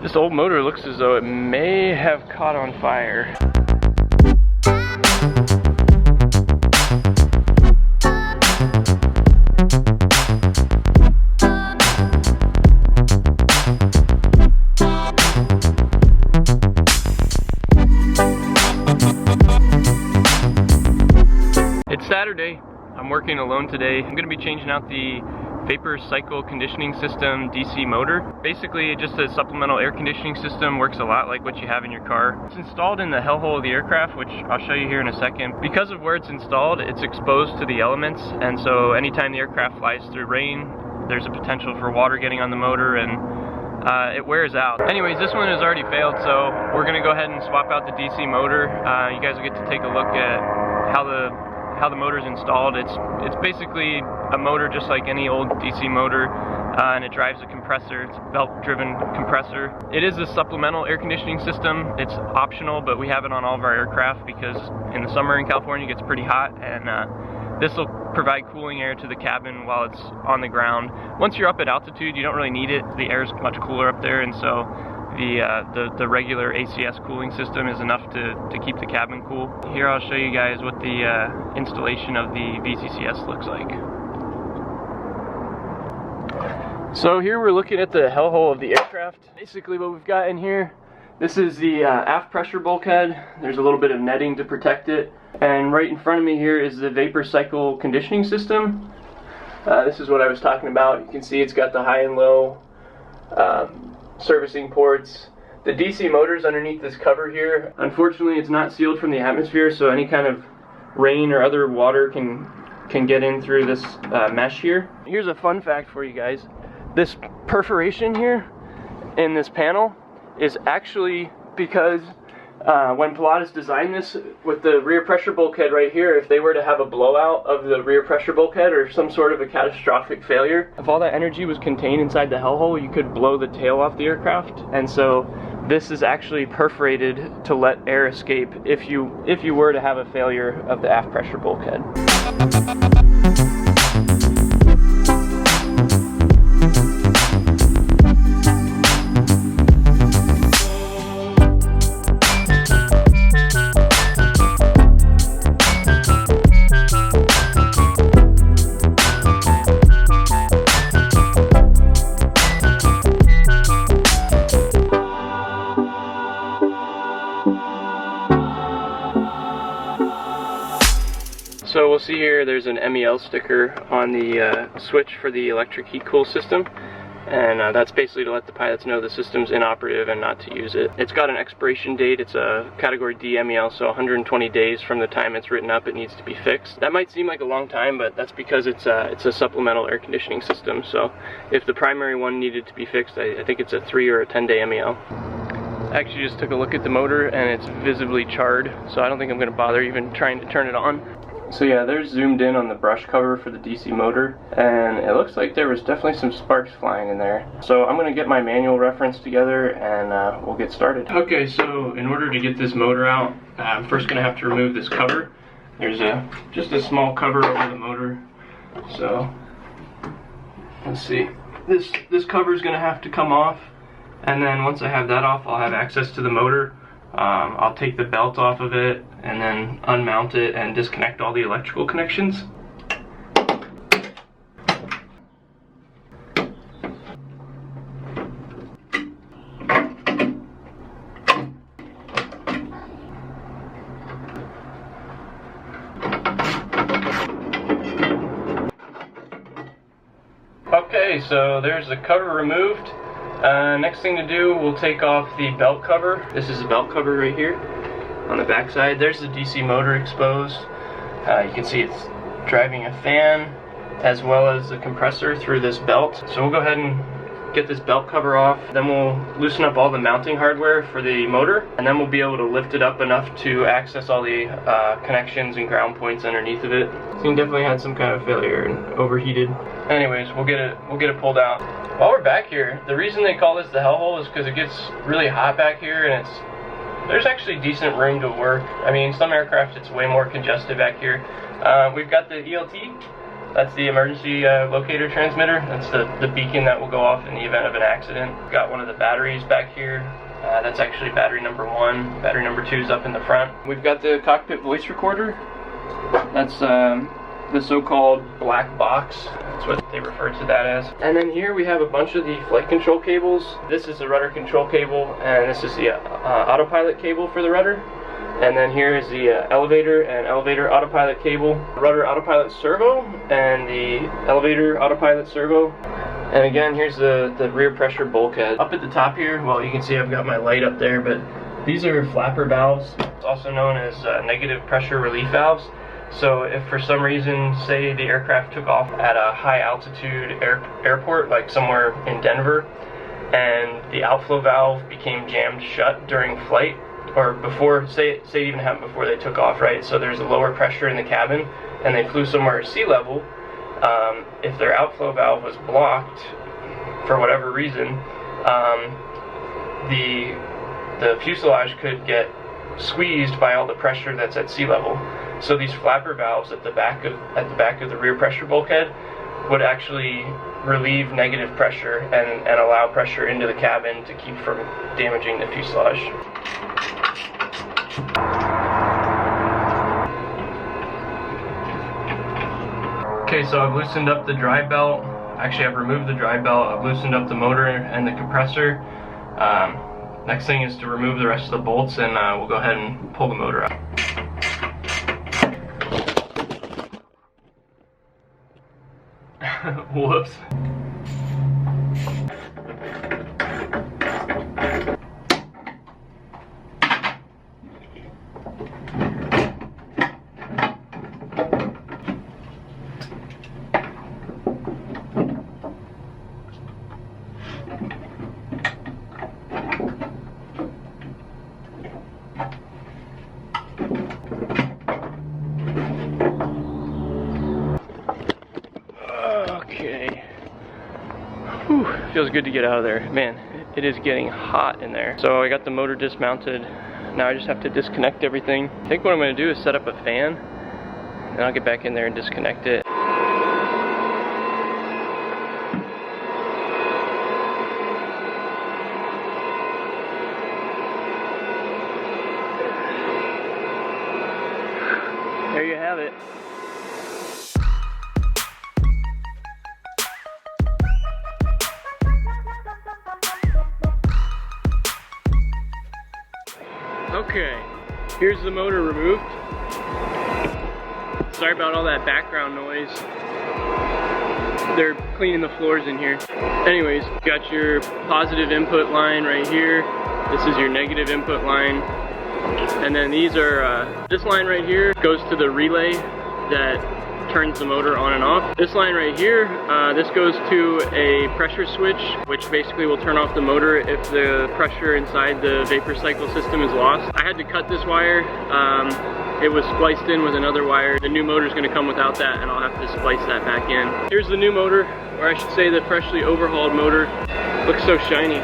This old motor looks as though it may have caught on fire. It's Saturday. I'm working alone today. I'm going to be changing out the vapor cycle conditioning system DC motor. Basically, just a supplemental air conditioning system, works a lot like what you have in your car. It's installed in the hellhole of the aircraft, which I'll show you here in a second. Because of where it's installed, it's exposed to the elements, and so anytime the aircraft flies through rain, there's a potential for water getting on the motor, and it wears out. Anyways, this one has already failed, so we're gonna go ahead and swap out the DC motor. You guys will get to take a look at how the motor's installed. It's basically a motor just like any old DC motor, and it drives a compressor. It's a belt-driven compressor. It is a supplemental air conditioning system. It's optional, but we have it on all of our aircraft because in the summer in California it gets pretty hot, and this will provide cooling air to the cabin while it's on the ground. Once you're up at altitude, you don't really need it. The air is much cooler up there, and so the regular ACS cooling system is enough to keep the cabin cool. Here I'll show you guys what the installation of the VCCS looks like. So here we're looking at the hellhole of the aircraft. Basically what we've got in here, this is the aft pressure bulkhead. There's a little bit of netting to protect it. And right in front of me here is the vapor cycle conditioning system. This is what I was talking about. You can see it's got the high and low servicing ports. The DC motor's underneath this cover here. Unfortunately, it's not sealed from the atmosphere, so any kind of rain or other water can get in through this mesh here. Here's a fun fact for you guys. This perforation here in this panel is actually because when Pilatus designed this with the rear pressure bulkhead right here, if they were to have a blowout of the rear pressure bulkhead or some sort of a catastrophic failure, if all that energy was contained inside the hellhole, you could blow the tail off the aircraft. And so this is actually perforated to let air escape if you were to have a failure of the aft pressure bulkhead. So we'll see here there's an MEL sticker on the switch for the electric heat cool system, and that's basically to let the pilots know the system's inoperative and not to use it. It's got an expiration date. It's a category D MEL, so 120 days from the time it's written up it needs to be fixed. That might seem like a long time, but that's because it's a supplemental air conditioning system, so if the primary one needed to be fixed, I think it's a 3 or a 10-day MEL. I actually just took a look at the motor and it's visibly charred, so I don't think I'm going to bother even trying to turn it on. So yeah, there's zoomed in on the brush cover for the DC motor, and it looks like there was definitely some sparks flying in there. So I'm going to get my manual reference together and we'll get started. Okay, so in order to get this motor out, I'm first going to have to remove this cover. There's just a small cover over the motor. So let's see. This cover is going to have to come off, and then once I have that off, I'll have access to the motor. I'll take the belt off of it and then unmount it and disconnect all the electrical connections. Okay, so there's the cover removed. Next thing to do, we'll take off the belt cover. This is the belt cover right here on the back side. There's the DC motor exposed. You can see it's driving a fan as well as the compressor through this belt. So we'll go ahead and get this belt cover off. Then we'll loosen up all the mounting hardware for the motor, and then we'll be able to lift it up enough to access all the connections and ground points underneath of it. So you definitely had some kind of failure and overheated. Anyways, we'll get it pulled out. While we're back here, the reason they call this the hellhole is because it gets really hot back here, and there's actually decent room to work. I mean, some aircraft it's way more congested back here. We've got the ELT That's the emergency locator transmitter. That's the beacon that will go off in the event of an accident. Got one of the batteries back here. That's actually battery number 1. Battery number 2 is up in the front. We've got the cockpit voice recorder. That's the so-called black box. That's what they refer to that as. And then here we have a bunch of the flight control cables. This is the rudder control cable, and this is the autopilot cable for the rudder. And then here is the elevator and elevator autopilot cable, rudder autopilot servo, and the elevator autopilot servo. And again, here's the rear pressure bulkhead. Up at the top here, well, you can see I've got my light up there, but these are flapper valves. It's also known as negative pressure relief valves. So if for some reason, say the aircraft took off at a high altitude airport, like somewhere in Denver, and the outflow valve became jammed shut during flight, or before, say it even happened before they took off, right? So there's a lower pressure in the cabin, and they flew somewhere at sea level. If their outflow valve was blocked for whatever reason, the fuselage could get squeezed by all the pressure that's at sea level. So these flapper valves at the back of the rear pressure bulkhead would actually relieve negative pressure and allow pressure into the cabin to keep from damaging the fuselage. Okay, so I've loosened up the drive belt. Actually, I've removed the drive belt. I've loosened up the motor and the compressor. Next thing is to remove the rest of the bolts, and we'll go ahead and pull the motor out. Whoops. Okay. Whew, feels good to get out of there. Man, it is getting hot in there. So I got the motor dismounted. Now I just have to disconnect everything. I think what I'm going to do is set up a fan, and I'll get back in there and disconnect it. There you have it. Okay, here's the motor removed. Sorry about all that background noise. They're cleaning the floors in here. Anyways, got your positive input line right here. This is your negative input line. And then these are, this line right here goes to the relay that turns the motor on and off. This line right here, this goes to a pressure switch, which basically will turn off the motor if the pressure inside the vapor cycle system is lost. I had to cut this wire. It was spliced in with another wire. The new motor is going to come without that, and I'll have to splice that back in. Here's the new motor, or I should say the freshly overhauled motor. Looks so shiny.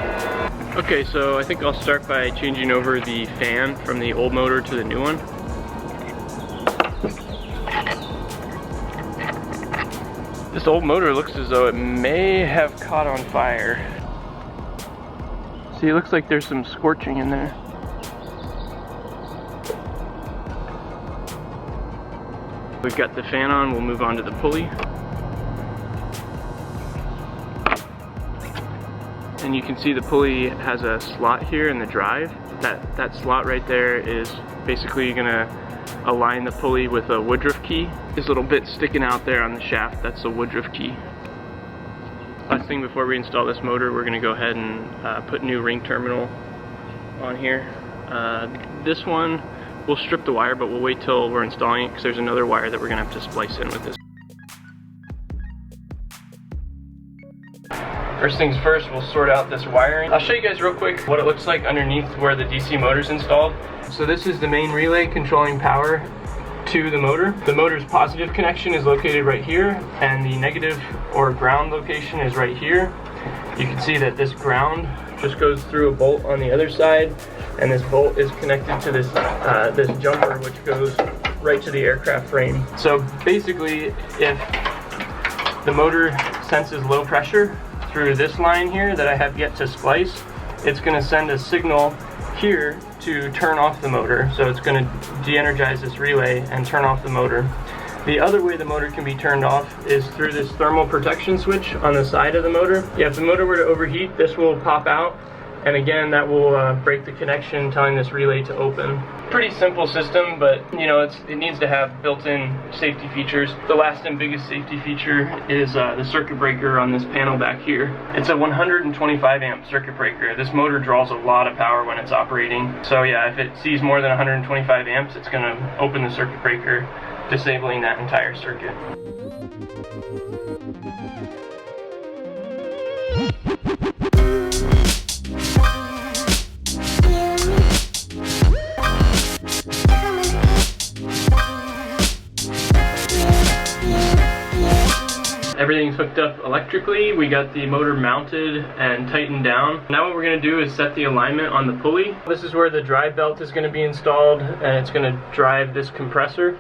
Okay, so I think I'll start by changing over the fan from the old motor to the new one. This old motor looks as though it may have caught on fire. See, it looks like there's some scorching in there. We've got the fan on, we'll move on to the pulley. And you can see the pulley has a slot here in the drive. That slot right there is basically gonna align the pulley with a Woodruff key. This little bit sticking out there on the shaft, that's the Woodruff key. Last thing before we install this motor, we're gonna go ahead and put new ring terminal on here. This one, we'll strip the wire, but we'll wait till we're installing it because there's another wire that we're gonna have to splice in with this. First things first, we'll sort out this wiring. I'll show you guys real quick what it looks like underneath where the DC motor's installed. So this is the main relay controlling power to the motor. The motor's positive connection is located right here, and the negative or ground location is right here. You can see that this ground just goes through a bolt on the other side, and this bolt is connected to this this jumper, which goes right to the aircraft frame. So basically, if The motor senses low pressure through this line here that I have yet to splice. It's going to send a signal here to turn off the motor. So it's going to de-energize this relay and turn off the motor. The other way the motor can be turned off is through this thermal protection switch on the side of the motor. Yeah, if the motor were to overheat, this will pop out, and again that will break the connection, telling this relay to open. Pretty simple system, but you know, it needs to have built-in safety features. The last and biggest safety feature is the circuit breaker on this panel back here. It's a 125 amp circuit breaker. This motor draws a lot of power when it's operating. So yeah, if it sees more than 125 amps, it's going to open the circuit breaker, disabling that entire circuit. Everything's hooked up electrically. We got the motor mounted and tightened down. Now what we're going to do is set the alignment on the pulley. This is where the drive belt is going to be installed, and it's going to drive this compressor.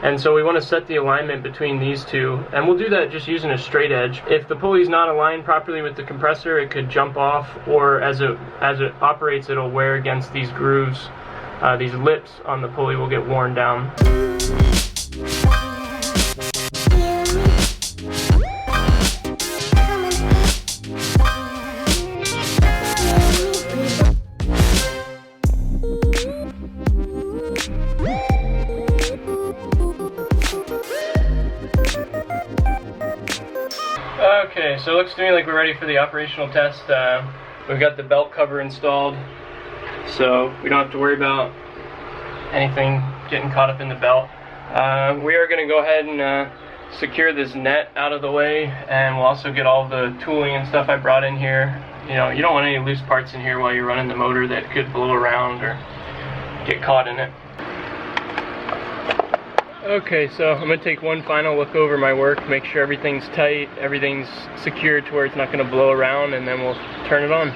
And so we want to set the alignment between these two, and we'll do that just using a straight edge. If the pulley's not aligned properly with the compressor, it could jump off, or as it operates, it'll wear against these grooves. These lips on the pulley will get worn down. Okay, so it looks to me like we're ready for the operational test. We've got the belt cover installed, so we don't have to worry about anything getting caught up in the belt. We are going to go ahead and secure this net out of the way, and we'll also get all the tooling and stuff I brought in here. You know, you don't want any loose parts in here while you're running the motor that could blow around or get caught in it. Okay, so I'm going to take one final look over my work, make sure everything's tight, everything's secured to where it's not going to blow around, and then we'll turn it on.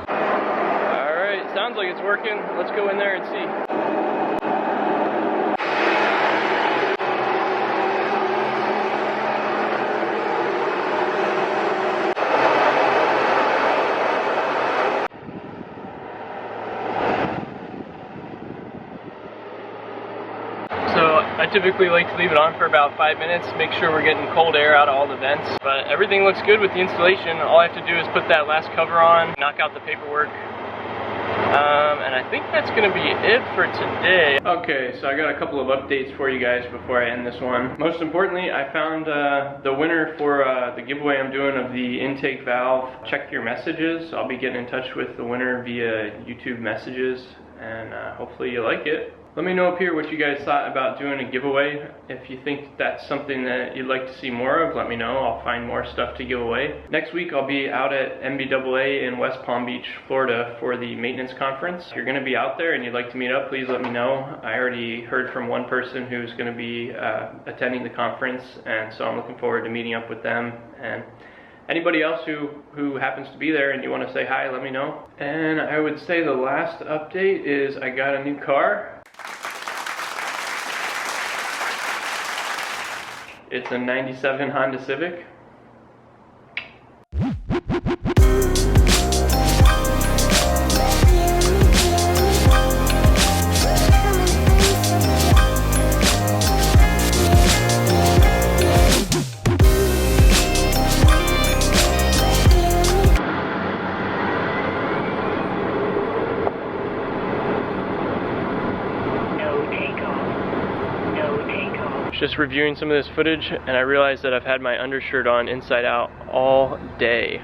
Alright, sounds like it's working. Let's go in there and see. I typically like to leave it on for about 5 minutes, make sure we're getting cold air out of all the vents. But everything looks good with the installation. All I have to do is put that last cover on, knock out the paperwork, and I think that's going to be it for today. Okay, so I got a couple of updates for you guys before I end this one. Most importantly, I found the winner for the giveaway I'm doing of the intake valve. Check your messages. I'll be getting in touch with the winner via YouTube messages, and hopefully you like it. Let me know up here what you guys thought about doing a giveaway. If you think that's something that you'd like to see more of, let me know. I'll find more stuff to give away. Next week I'll be out at MBAA in West Palm Beach, Florida for the maintenance conference. If you're going to be out there and you'd like to meet up, please let me know. I already heard from one person who's going to be attending the conference, and so I'm looking forward to meeting up with them. And anybody else who happens to be there and you want to say hi, let me know. And I would say the last update is I got a new car. It's a 97 Honda Civic. Just reviewing some of this footage, and I realized that I've had my undershirt on inside out all day.